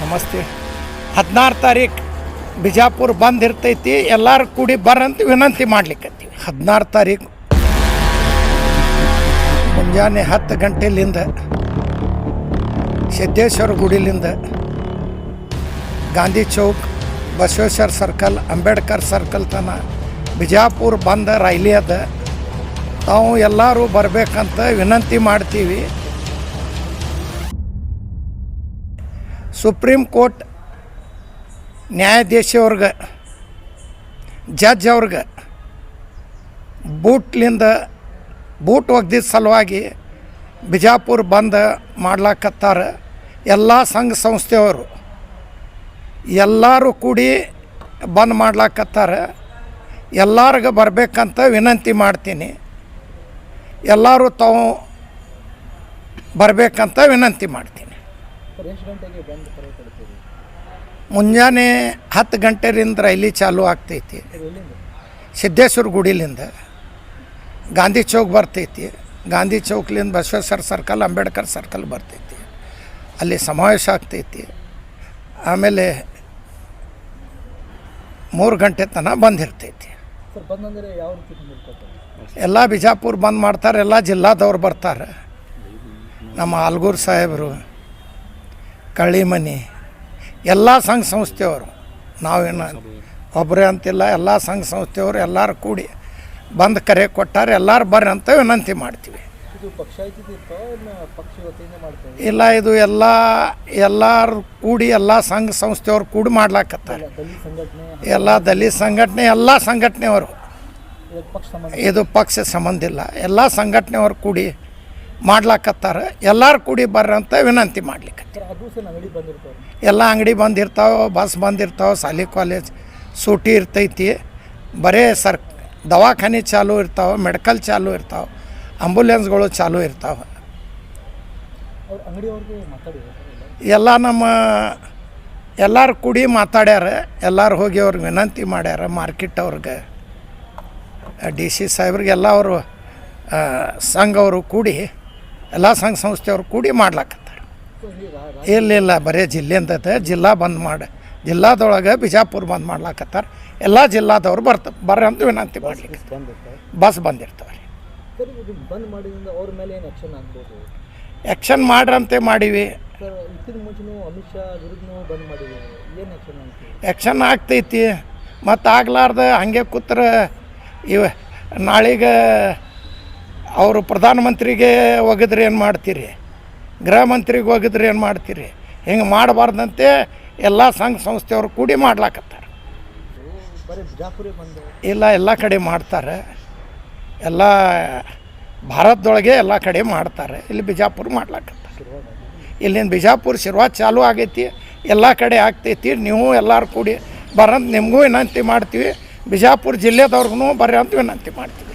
ನಮಸ್ತೆ. 16 ತಾರೀಕು ಬಿಜಾಪುರ ಬಂದ್ ಇರ್ತೈತಿ, ಎಲ್ಲರೂ ಕೂಡಿ ಬರ್ರಂತ ವಿನಂತಿ ಮಾಡ್ಲಿಕ್ಕತ್ತೀವಿ. 16 ತಾರೀಕು ಮುಂಜಾನೆ 10 ಗಂಟೆಲಿಂದ ಸಿದ್ದೇಶ್ವರ ಗುಡಿಲಿಂದ ಗಾಂಧಿ ಚೌಕ್, ಬಸವೇಶ್ವರ ಸರ್ಕಲ್, ಅಂಬೇಡ್ಕರ್ ಸರ್ಕಲ್ ತನ ಬಿಜಾಪುರ ಬಂದ ರೈಲಿ ಅದ. ತಾವು ಎಲ್ಲರೂ ಬರಬೇಕಂತ ವಿನಂತಿ ಮಾಡ್ತೀವಿ. ಸುಪ್ರೀಂ ಕೋರ್ಟ್ ನ್ಯಾಯಾಧೀಶವ್ರಿಗೆ, ಜಡ್ಜ್ ಅವ್ರಿಗೆ ಬೂಟ್ ಒಗ್ದಿದ್ದ ಸಲುವಾಗಿ ಬಿಜಾಪುರ ಬಂದ್ ಮಾಡ್ಲಾಕತ್ತಾರ. ಎಲ್ಲ ಸಂಘ ಸಂಸ್ಥೆಯವರು ಎಲ್ಲರೂ ಕೂಡಿ ಬಂದ್ ಮಾಡ್ಲಾಕತ್ತಾರ. ಎಲ್ಲರಿಗೆ ಬರಬೇಕಂತ ವಿನಂತಿ ಮಾಡ್ತೀನಿ. ಎಲ್ಲರೂ ತಾವು ಬರಬೇಕಂತ ವಿನಂತಿ ಮಾಡ್ತೀನಿ. ಮುಂಜಾನೆ 10 ಗಂಟೆಯಿಂದ ರೈಲಿ ಚಾಲೂ ಆಗ್ತೈತಿ. ಸಿದ್ದೇಶ್ವರ ಗುಡಿಲಿಂದ ಗಾಂಧಿ ಚೌಕ್ ಬರ್ತೈತಿ. ಗಾಂಧಿ ಚೌಕ್ಲಿಂದ ಬಸವೇಶ್ವರ ಸರ್ಕಲ್, ಅಂಬೇಡ್ಕರ್ ಸರ್ಕಲ್ ಬರ್ತೈತಿ. ಅಲ್ಲಿ ಸಮಾವೇಶ ಆಗ್ತೈತಿ. ಆಮೇಲೆ 3 ಗಂಟೆ ತನಕ ಬಂದಿರ್ತೈತಿ. ಎಲ್ಲ ಬಿಜಾಪುರ ಬಂದ್ ಮಾಡ್ತಾರೆ. ಎಲ್ಲ ಜಿಲ್ಲಾದವ್ರು ಬರ್ತಾರೆ. ನಮ್ಮ ಆಲ್ಗೂರು ಸಾಹೇಬರು, ಕಳ್ಳಿಮನಿ, ಎಲ್ಲ ಸಂಘ ಸಂಸ್ಥೆಯವರು, ನಾವೇನು ಒಬ್ಬರೇ ಅಂತಿಲ್ಲ, ಎಲ್ಲ ಸಂಘ ಸಂಸ್ಥೆಯವರು ಎಲ್ಲರೂ ಕೂಡಿ ಬಂದು ಕರೆ ಕೊಟ್ಟಾರೆ. ಎಲ್ಲರೂ ಬರ್ರಿ ಅಂತ ವಿನಂತಿ ಮಾಡ್ತೀವಿ. ಇಲ್ಲ, ಇದು ಎಲ್ಲರೂ ಕೂಡಿ ಎಲ್ಲ ಸಂಘ ಸಂಸ್ಥೆಯವ್ರು ಕೂಡಿ ಮಾಡ್ಲಾಕತ್ತಾರೆ. ಎಲ್ಲ ದಲಿತ ಸಂಘಟನೆ, ಎಲ್ಲ ಸಂಘಟನೆಯವರು, ಇದು ಪಕ್ಷ ಸಂಬಂಧ ಇಲ್ಲ, ಎಲ್ಲ ಸಂಘಟನೆಯವರು ಕೂಡಿ ಮಾಡ್ಲಾಕತ್ತಾರೆ. ಎಲ್ಲರೂ ಕೂಡಿ ಬರ್ರಿ ಅಂತ ವಿನಂತಿ ಮಾಡ್ಲಿಕ್ಕೆ. ಎಲ್ಲ ಅಂಗಡಿ ಬಂದಿರ್ತಾವೆ, ಬಸ್ ಬಂದಿರ್ತಾವೆ, ಶಾಲೆ ಕಾಲೇಜ್ ಸೂಟಿ ಇರ್ತೈತಿ. ಬರೇ ದವಾಖಾನೆ ಚಾಲೂ ಇರ್ತಾವೆ, ಮೆಡಿಕಲ್ ಚಾಲೂ ಇರ್ತಾವೆ, ಆಂಬುಲೆನ್ಸ್ಗಳು ಚಾಲೂ ಇರ್ತಾವೆ. ಎಲ್ಲ ನಮ್ಮ ಎಲ್ಲರೂ ಕೂಡಿ ಮಾತಾಡ್ಯಾರ. ಎಲ್ಲರೂ ಹೋಗಿ ಅವ್ರಿಗೆ ವಿನಂತಿ ಮಾಡ್ಯಾರ. ಮಾರ್ಕೆಟ್ ಅವ್ರಿಗೆ, DC ಸಾಹೇಬ್ರಿಗೆ, ಎಲ್ಲ ಅವರು ಸಂಘವರು ಕೂಡಿ, ಎಲ್ಲ ಸಂಘ ಸಂಸ್ಥೆಯವರು ಕೂಡಿ ಮಾಡ್ಲಾಕತ್ತಾರೆ. ಇಲ್ಲ, ಬರೀ ಜಿಲ್ಲೆಯಿಂದ ಜಿಲ್ಲಾ ಬಂದ್ ಜಿಲ್ಲಾದೊಳಗೆ ಬಿಜಾಪುರ ಬಂದ್ ಮಾಡ್ಲಾಕತ್ತಾರೆ. ಎಲ್ಲ ಜಿಲ್ಲಾದವ್ರು ಬರ್ರಿ ಅಂತ ವಿನಂತಿ ಮಾಡ್ಲಿಕ್ಕೆ. ಬಸ್ ಬಂದಿರ್ತಾವೆ. ಆ್ಯಕ್ಷನ್ ಮಾಡ್ರಂತೆ ಮಾಡೀವಿ. ಆ್ಯಕ್ಷನ್ ಆಗ್ತೈತಿ. ಮತ್ತು ಆಗ್ಲಾರ್ದ ಹಂಗೆ ಕೂತ್ರೆ ನಾಳೆಗೆ ಅವರು ಪ್ರಧಾನಮಂತ್ರಿಗೆ ಒಗದ್ರೆ ಏನು ಮಾಡ್ತೀರಿ, ಗೃಹ ಮಂತ್ರಿಗೆ ಒಗದ್ರೆ ಏನು ಮಾಡ್ತೀರಿ? ಹಿಂಗೆ ಮಾಡಬಾರ್ದಂತೆ ಎಲ್ಲ ಸಂಘ ಸಂಸ್ಥೆಯವರು ಕೂಡಿ ಮಾಡ್ಲಾಕತ್ತಾರೆ. ಇಲ್ಲ, ಎಲ್ಲ ಕಡೆ ಮಾಡ್ತಾರೆ. ಎಲ್ಲ ಭಾರತದೊಳಗೆ ಎಲ್ಲ ಕಡೆ ಮಾಡ್ತಾರೆ. ಇಲ್ಲಿ ಬಿಜಾಪುರ ಮಾಡ್ಲಾಕತ್ತಾರೆ. ಇಲ್ಲಿಂದ ಬಿಜಾಪುರ ಶುರುವಾತ್ ಚಾಲೂ ಆಗೈತಿ. ಎಲ್ಲ ಕಡೆ ಆಗ್ತೈತಿ. ನೀವು ಎಲ್ಲರೂ ಕೂಡಿ ಬರಂತ ನಿಮಗೂ ವಿನಂತಿ ಮಾಡ್ತೀವಿ. ಬಿಜಾಪುರ ಜಿಲ್ಲೆದವ್ರಿಗೂ ಬರ್ರಿ ಅಂತ ವಿನಂತಿ ಮಾಡ್ತೀವಿ.